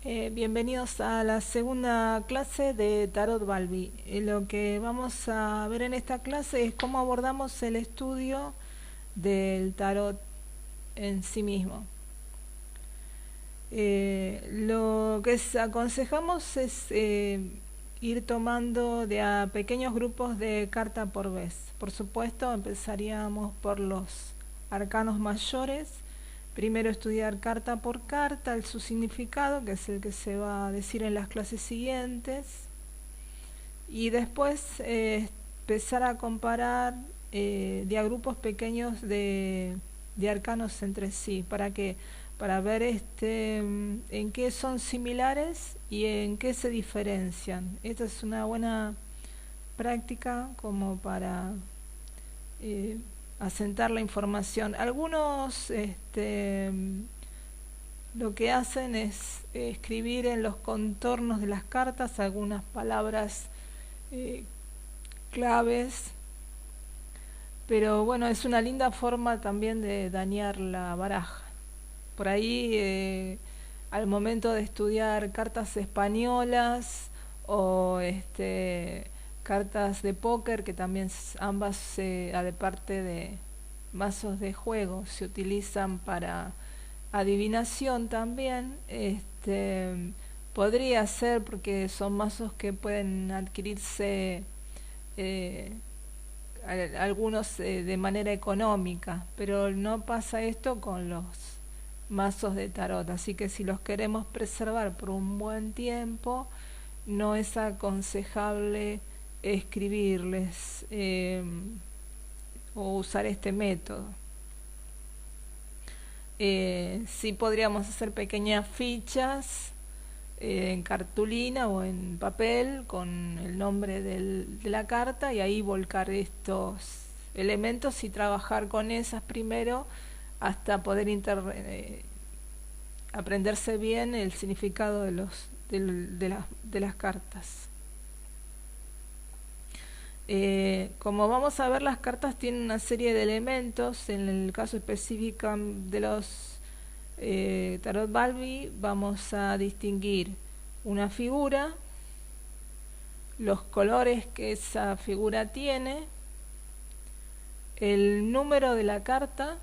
Bienvenidos a la segunda clase de Tarot Balbi. Lo que vamos a ver en esta clase es cómo abordamos el estudio del tarot en sí mismo. Lo que aconsejamos es ir tomando de a pequeños grupos de carta por vez. Por supuesto, empezaríamos por los arcanos mayores. Primero estudiar carta por carta, su significado, que es el que se va a decir en las clases siguientes. Y después empezar a comparar de a grupos pequeños de arcanos entre sí. ¿Para qué? Para ver en qué son similares y en qué se diferencian. Esta es una buena práctica como para asentar la información. Algunos lo que hacen es escribir en los contornos de las cartas algunas palabras claves, pero bueno, es una linda forma también de dañar la baraja. Por ahí al momento de estudiar cartas españolas o cartas de póker, que también ambas de parte de mazos de juego se utilizan para adivinación también, podría ser porque son mazos que pueden adquirirse algunos de manera económica, pero no pasa esto con los mazos de tarot, así que si los queremos preservar por un buen tiempo, no es aconsejable escribirles o usar este método. Sí podríamos hacer pequeñas fichas en cartulina o en papel con el nombre de la carta, y ahí volcar estos elementos y trabajar con esas primero hasta poder aprenderse bien el significado de las cartas. Como vamos a ver, las cartas tienen una serie de elementos. En el caso específico de los Tarot Balbi, vamos a distinguir una figura, los colores que esa figura tiene, el número de la carta.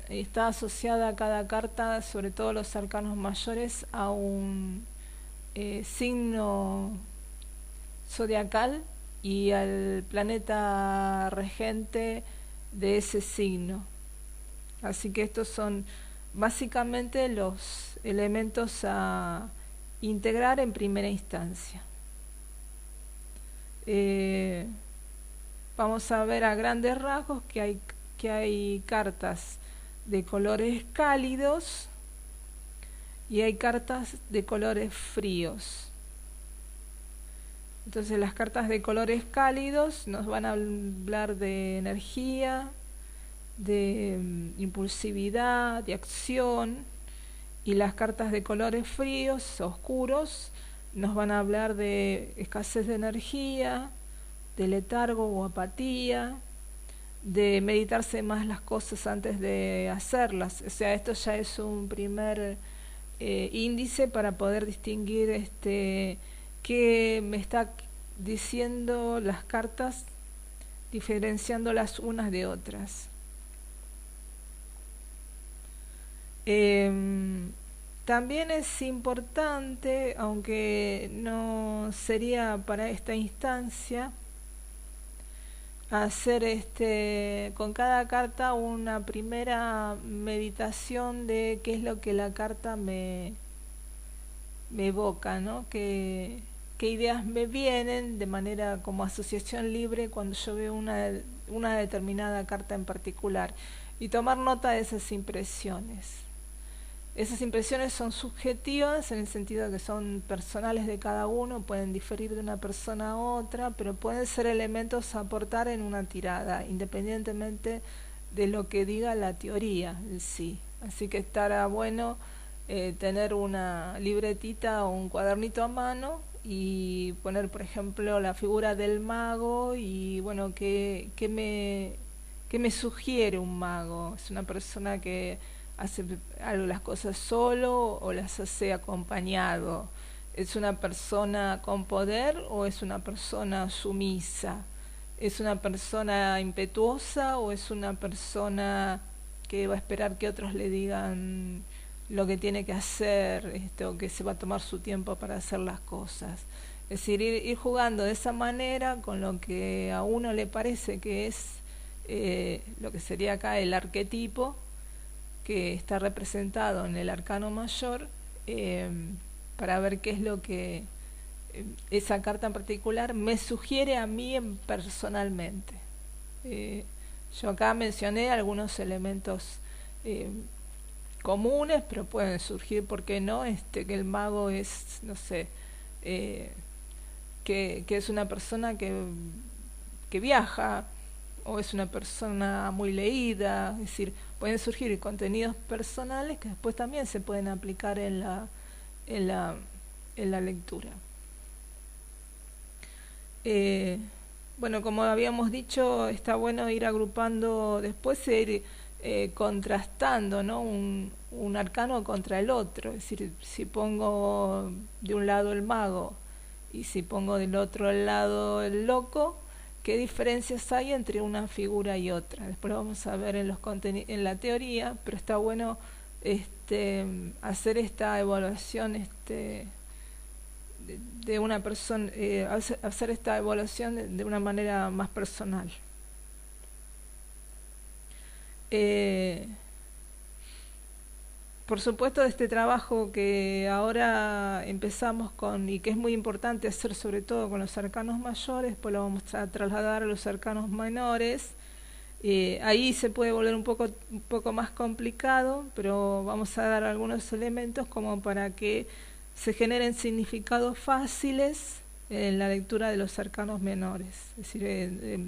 Está asociada a cada carta, sobre todo los arcanos mayores, a un signo zodiacal y al planeta regente de ese signo. Así que estos son básicamente los elementos a integrar en primera instancia. Vamos a ver a grandes rasgos que hay cartas de colores cálidos y hay cartas de colores fríos. Entonces las cartas de colores cálidos nos van a hablar de energía, de impulsividad, de acción, y las cartas de colores fríos, oscuros, nos van a hablar de escasez de energía, de letargo o apatía, de meditarse más las cosas antes de hacerlas. O sea, esto ya es un primer índice para poder distinguir qué me está diciendo las cartas, diferenciándolas unas de otras. También es importante, aunque no sería para esta instancia, hacer con cada carta una primera meditación de qué es lo que la carta me evoca, ¿no? Qué ideas me vienen de manera como asociación libre cuando yo veo una determinada carta en particular, y tomar nota de esas impresiones. Esas impresiones son subjetivas en el sentido de que son personales de cada uno, pueden diferir de una persona a otra, pero pueden ser elementos a aportar en una tirada, independientemente de lo que diga la teoría en sí. Así que estará bueno tener una libretita o un cuadernito a mano y poner, por ejemplo, la figura del mago y, bueno, ¿qué me sugiere un mago? Es una persona que hace las cosas solo o las hace acompañado. ¿Es una persona con poder o es una persona sumisa? ¿Es una persona impetuosa o es una persona que va a esperar que otros le digan lo que tiene que hacer, o que se va a tomar su tiempo para hacer las cosas? Es decir, ir jugando de esa manera con lo que a uno le parece que es lo que sería acá el arquetipo que está representado en el arcano mayor, para ver qué es lo que esa carta en particular me sugiere a mí personalmente. Yo acá mencioné algunos elementos comunes, pero pueden surgir, ¿por qué no? Que el mago es, no sé, que es una persona que viaja, o es una persona muy leída. Es decir, pueden surgir contenidos personales que después también se pueden aplicar en la lectura. Bueno, como habíamos dicho, está bueno ir agrupando, después ir contrastando, ¿no? un arcano contra el otro. Es decir, si pongo de un lado el mago y si pongo del otro lado el loco, ¿qué diferencias hay entre una figura y otra? Después lo vamos a ver en la teoría, pero está bueno hacer esta evaluación de una persona, hacer esta evaluación de una manera más personal. Por supuesto, este trabajo que ahora empezamos con, y que es muy importante hacer sobre todo con los arcanos mayores, pues lo vamos a trasladar a los arcanos menores. Ahí se puede volver un poco más complicado, pero vamos a dar algunos elementos como para que se generen significados fáciles en la lectura de los arcanos menores. Es decir,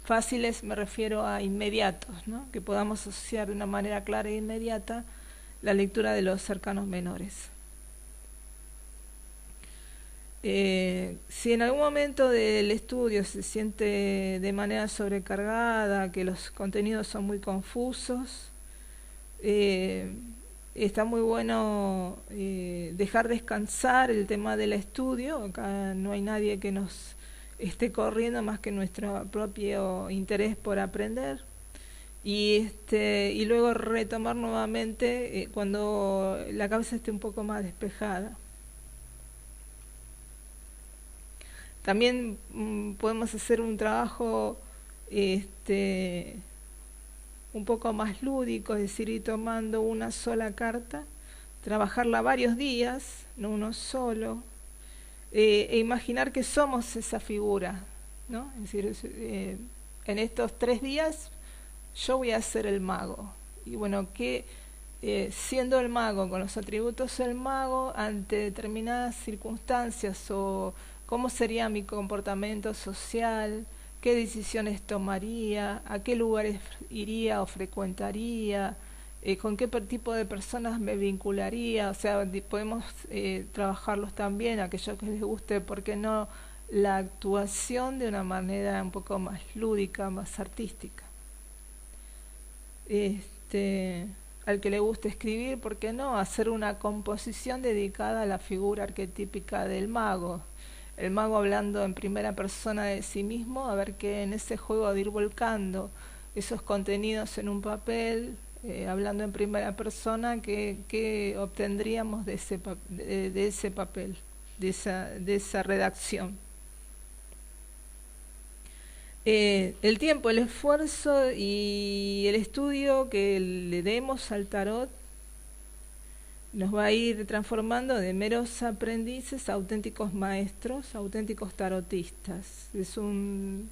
fáciles me refiero a inmediatos, ¿no? Que podamos asociar de una manera clara e inmediata la lectura de los arcanos menores. Si en algún momento del estudio se siente de manera sobrecargada, que los contenidos son muy confusos, está muy bueno dejar descansar el tema del estudio. Acá no hay nadie que nos esté corriendo más que nuestro propio interés por aprender. Y luego retomar nuevamente cuando la cabeza esté un poco más despejada. También podemos hacer un trabajo un poco más lúdico, es decir, ir tomando una sola carta, trabajarla varios días, no uno solo, e imaginar que somos esa figura, ¿no? Es decir, en estos 3 días yo voy a ser el mago. Y bueno, que siendo el mago, con los atributos del mago, ante determinadas circunstancias, o cómo sería mi comportamiento social, qué decisiones tomaría, a qué lugares iría o frecuentaría, con qué tipo de personas me vincularía. O sea, podemos trabajarlos también, aquellos que les guste, ¿por qué no?, la actuación de una manera un poco más lúdica, más artística. Al que le guste escribir, ¿por qué no?, hacer una composición dedicada a la figura arquetípica del mago. El mago hablando en primera persona de sí mismo, a ver que en ese juego de ir volcando esos contenidos en un papel, hablando en primera persona, que obtendríamos de ese papel, de esa redacción. El tiempo, el esfuerzo y el estudio que le demos al tarot nos va a ir transformando de meros aprendices a auténticos maestros, auténticos tarotistas. Es un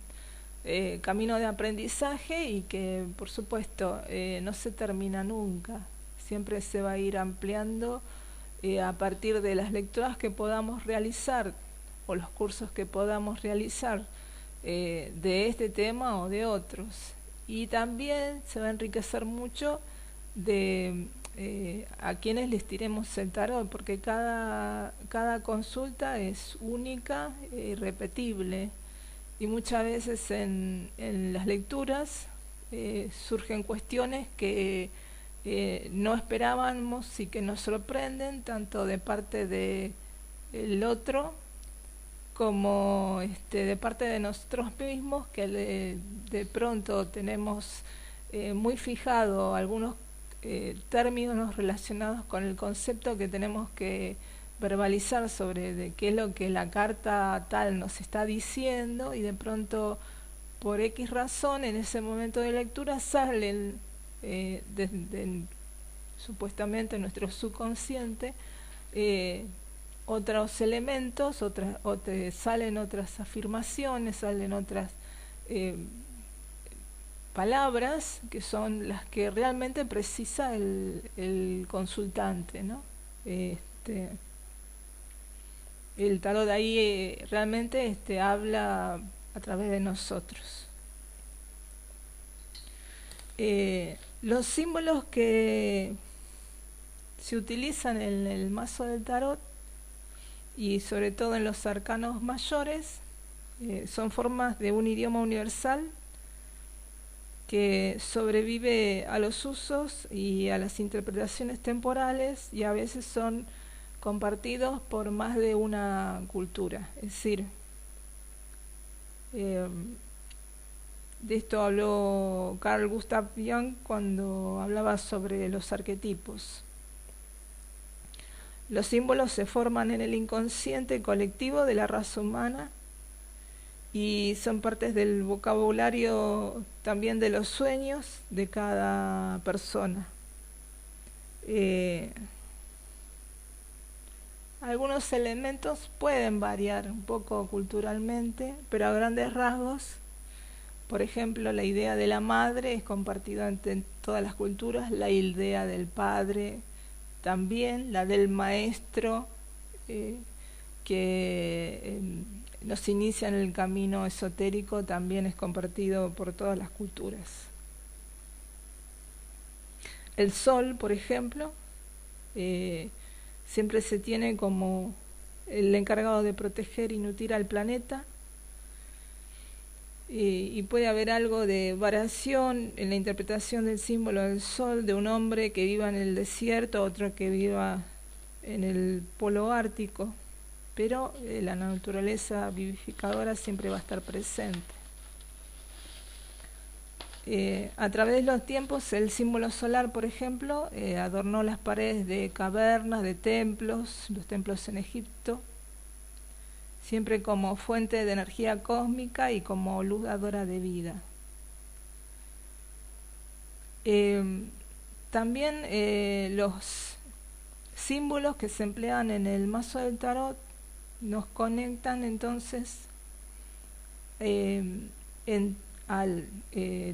camino de aprendizaje y que, por supuesto, no se termina nunca. Siempre se va a ir ampliando a partir de las lecturas que podamos realizar o los cursos que podamos realizar de este tema o de otros. Y también se va a enriquecer mucho de a quienes les tiremos el tarot, porque cada consulta es única e irrepetible, y muchas veces en las lecturas surgen cuestiones que no esperábamos y que nos sorprenden tanto de parte del otro como de parte de nosotros mismos, que de pronto tenemos muy fijado algunos términos relacionados con el concepto que tenemos que verbalizar sobre de qué es lo que la carta tal nos está diciendo, y de pronto por X razón en ese momento de lectura salen supuestamente nuestro subconsciente otros elementos, salen otras afirmaciones, salen otras palabras que son las que realmente precisa el consultante, ¿no? El tarot de ahí realmente habla a través de nosotros. Los símbolos que se utilizan en el mazo del tarot y sobre todo en los arcanos mayores son formas de un idioma universal que sobrevive a los usos y a las interpretaciones temporales, y a veces son compartidos por más de una cultura. Es decir, de esto habló Carl Gustav Jung cuando hablaba sobre los arquetipos. Los símbolos se forman en el inconsciente colectivo de la raza humana y son partes del vocabulario también de los sueños de cada persona. Algunos elementos pueden variar un poco culturalmente, pero a grandes rasgos, por ejemplo, la idea de la madre es compartida entre todas las culturas, la idea del padre también, la del maestro que nos inicia en el camino esotérico también es compartido por todas las culturas. El sol, por ejemplo, siempre se tiene como el encargado de proteger y nutrir al planeta, y puede haber algo de variación en la interpretación del símbolo del sol, de un hombre que viva en el desierto, otro que viva en el polo ártico, pero la naturaleza vivificadora siempre va a estar presente. A través de los tiempos, el símbolo solar, por ejemplo, adornó las paredes de cavernas, de templos, los templos en Egipto, siempre como fuente de energía cósmica y como luz dadora de vida. También los símbolos que se emplean en el mazo del tarot nos conectan entonces al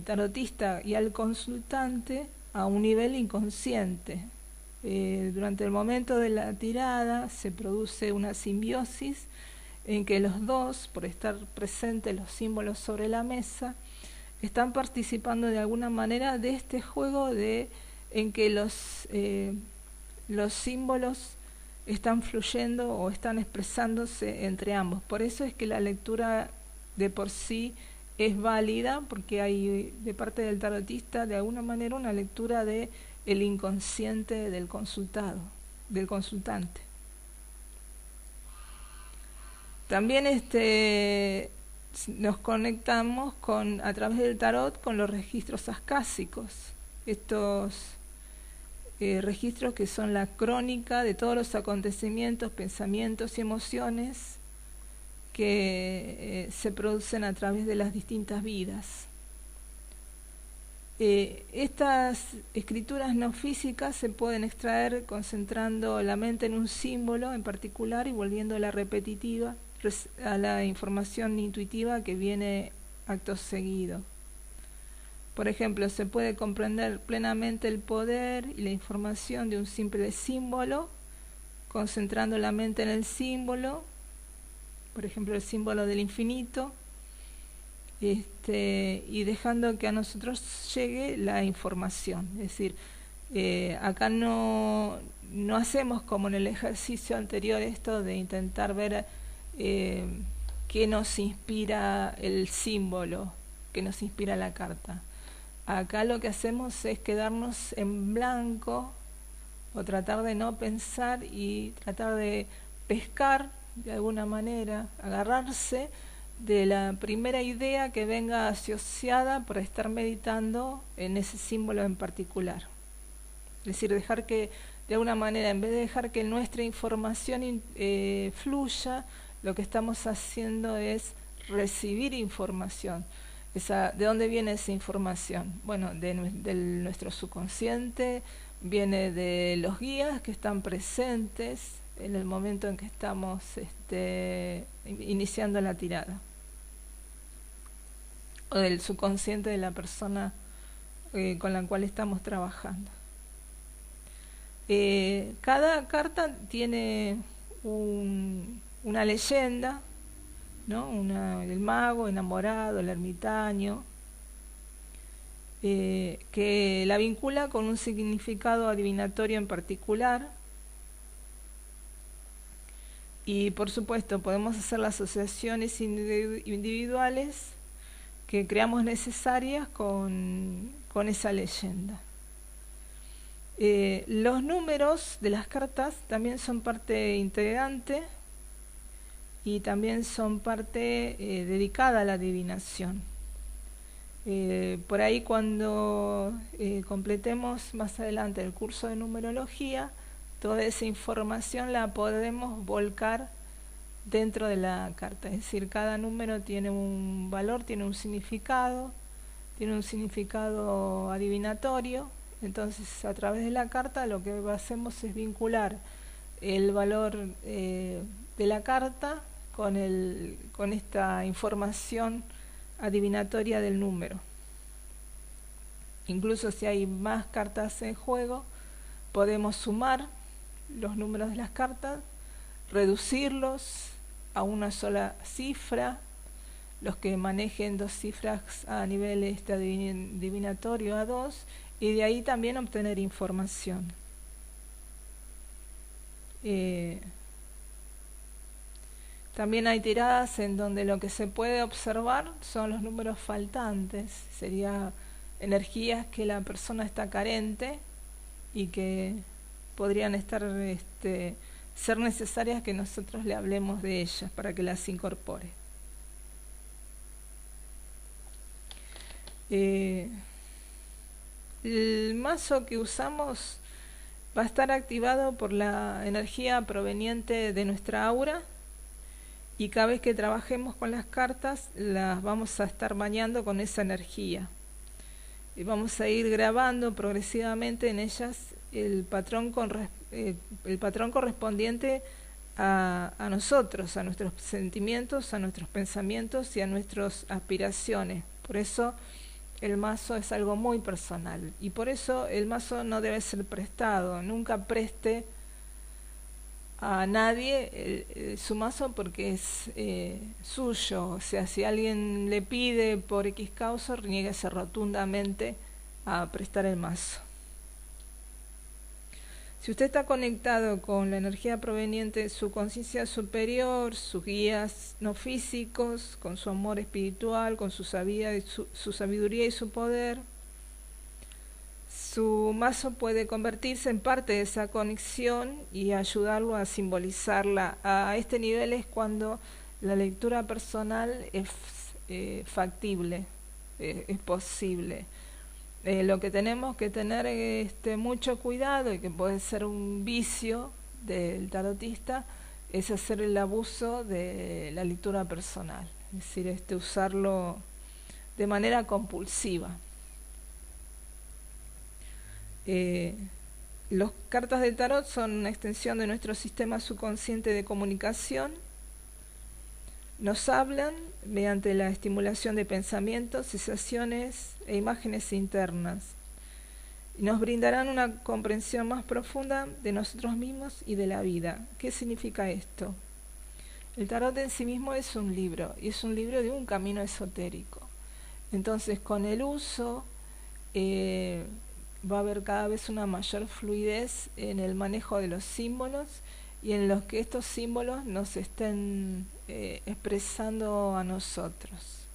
tarotista y al consultante a un nivel inconsciente. Durante el momento de la tirada se produce una simbiosis en que los dos, por estar presentes los símbolos sobre la mesa, están participando de alguna manera de este juego en que los símbolos están fluyendo o están expresándose entre ambos. Por eso es que la lectura de por sí es válida, porque hay de parte del tarotista de alguna manera una lectura de el inconsciente del consultante. También nos conectamos a través del tarot con los registros ascásicos. Estos registros que son la crónica de todos los acontecimientos, pensamientos y emociones que se producen a través de las distintas vidas. Estas escrituras no físicas se pueden extraer concentrando la mente en un símbolo en particular y volviéndola repetitiva a la información intuitiva que viene acto seguido. Por ejemplo, se puede comprender plenamente el poder y la información de un simple símbolo, concentrando la mente en el símbolo, por ejemplo el símbolo del infinito, y dejando que a nosotros llegue la información. Es decir, acá no hacemos como en el ejercicio anterior esto de intentar ver qué nos inspira el símbolo, qué nos inspira la carta. Acá lo que hacemos es quedarnos en blanco o tratar de no pensar y tratar de pescar de alguna manera, agarrarse de la primera idea que venga asociada por estar meditando en ese símbolo en particular. Es decir, dejar que de alguna manera, en vez de dejar que nuestra información fluya, lo que estamos haciendo es recibir información. ¿De dónde viene esa información? Bueno, de nuestro subconsciente, viene de los guías que están presentes en el momento en que estamos iniciando la tirada, o del subconsciente de la persona con la cual estamos trabajando. Cada carta tiene una leyenda, ¿no? El mago enamorado, el ermitaño, que la vincula con un significado adivinatorio en particular. Y por supuesto podemos hacer las asociaciones individuales que creamos necesarias con esa leyenda. Los números de las cartas también son parte integrante y también son parte dedicada a la adivinación. Por ahí cuando completemos más adelante el curso de numerología, toda esa información la podemos volcar dentro de la carta. Es decir, cada número tiene un valor, tiene un significado adivinatorio. Entonces, a través de la carta lo que hacemos es vincular el valor de la carta con esta información adivinatoria del número. Incluso si hay más cartas en juego, podemos sumar los números de las cartas, reducirlos a una sola cifra, los que manejen 2 cifras a nivel adivinatorio a 2, y de ahí también obtener información. También hay tiradas en donde lo que se puede observar son los números faltantes, sería energías que la persona está carente y que podrían ser necesarias que nosotros le hablemos de ellas para que las incorpore. El mazo que usamos va a estar activado por la energía proveniente de nuestra aura, y cada vez que trabajemos con las cartas las vamos a estar bañando con esa energía y vamos a ir grabando progresivamente en ellas el patrón correspondiente a nosotros, a nuestros sentimientos, a nuestros pensamientos y a nuestras aspiraciones. Por eso el mazo es algo muy personal, y por eso el mazo no debe ser prestado. Nunca preste a nadie su mazo porque es suyo. O sea, si alguien le pide por X causa, niéguese rotundamente a prestar el mazo. Si usted está conectado con la energía proveniente de su conciencia superior, sus guías no físicos, con su amor espiritual, con su sabiduría y su poder, su mazo puede convertirse en parte de esa conexión y ayudarlo a simbolizarla. A este nivel es cuando la lectura personal es factible, es posible. Lo que tenemos que tener mucho cuidado, y que puede ser un vicio del tarotista, es hacer el abuso de la lectura personal, es decir, usarlo de manera compulsiva. Las cartas de tarot son una extensión de nuestro sistema subconsciente de comunicación. Nos hablan mediante la estimulación de pensamientos, sensaciones e imágenes internas, y nos brindarán una comprensión más profunda de nosotros mismos y de la vida. ¿Qué significa esto? El tarot en sí mismo es un libro, y es un libro de un camino esotérico. Entonces, con el uso va a haber cada vez una mayor fluidez en el manejo de los símbolos y en los que estos símbolos nos estén expresando a nosotros.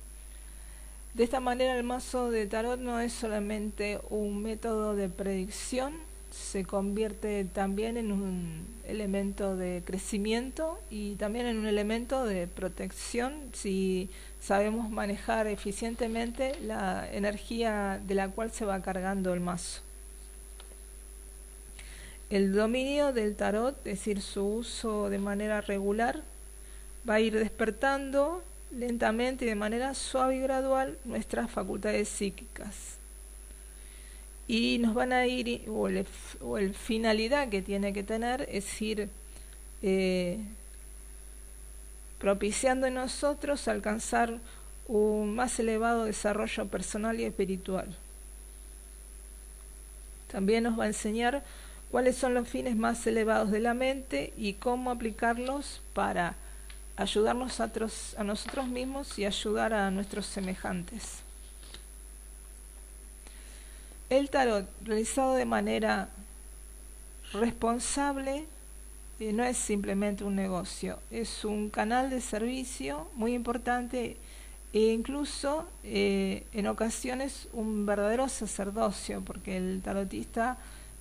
De esta manera el mazo de tarot no es solamente un método de predicción, se convierte también en un elemento de crecimiento y también en un elemento de protección si sabemos manejar eficientemente la energía de la cual se va cargando el mazo. El dominio del tarot, es decir, su uso de manera regular, va a ir despertando lentamente y de manera suave y gradual nuestras facultades psíquicas. Y nos van a ir, o el finalidad que tiene que tener es ir propiciando en nosotros alcanzar un más elevado desarrollo personal y espiritual. También nos va a enseñar cuáles son los fines más elevados de la mente y cómo aplicarlos para ayudarnos a nosotros mismos y ayudar a nuestros semejantes. El tarot, realizado de manera responsable, no es simplemente un negocio, es un canal de servicio muy importante e incluso en ocasiones un verdadero sacerdocio, porque el tarotista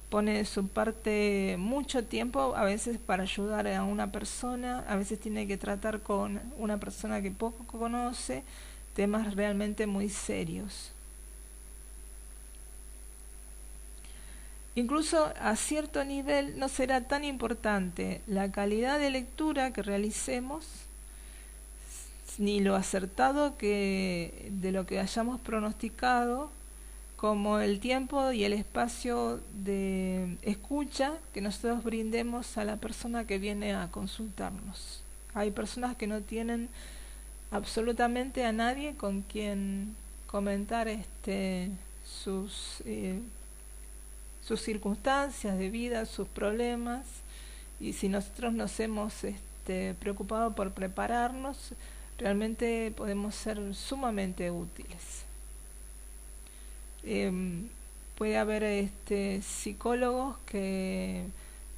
pone de su parte mucho tiempo, a veces para ayudar a una persona, a veces tiene que tratar con una persona que poco conoce, temas realmente muy serios. Incluso a cierto nivel no será tan importante la calidad de lectura que realicemos, ni lo acertado de lo que hayamos pronosticado, como el tiempo y el espacio de escucha que nosotros brindemos a la persona que viene a consultarnos. Hay personas que no tienen absolutamente a nadie con quien comentar sus circunstancias de vida, sus problemas, y si nosotros nos hemos preocupado por prepararnos, realmente podemos ser sumamente útiles. Puede haber psicólogos que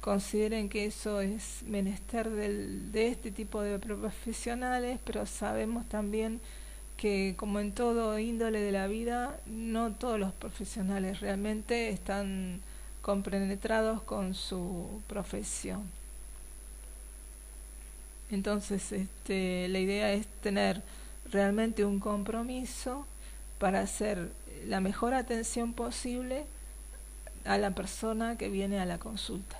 consideren que eso es menester de este tipo de profesionales, pero sabemos también que, como en todo índole de la vida, no todos los profesionales realmente están compenetrados con su profesión. Entonces la idea es tener realmente un compromiso para hacer la mejor atención posible a la persona que viene a la consulta.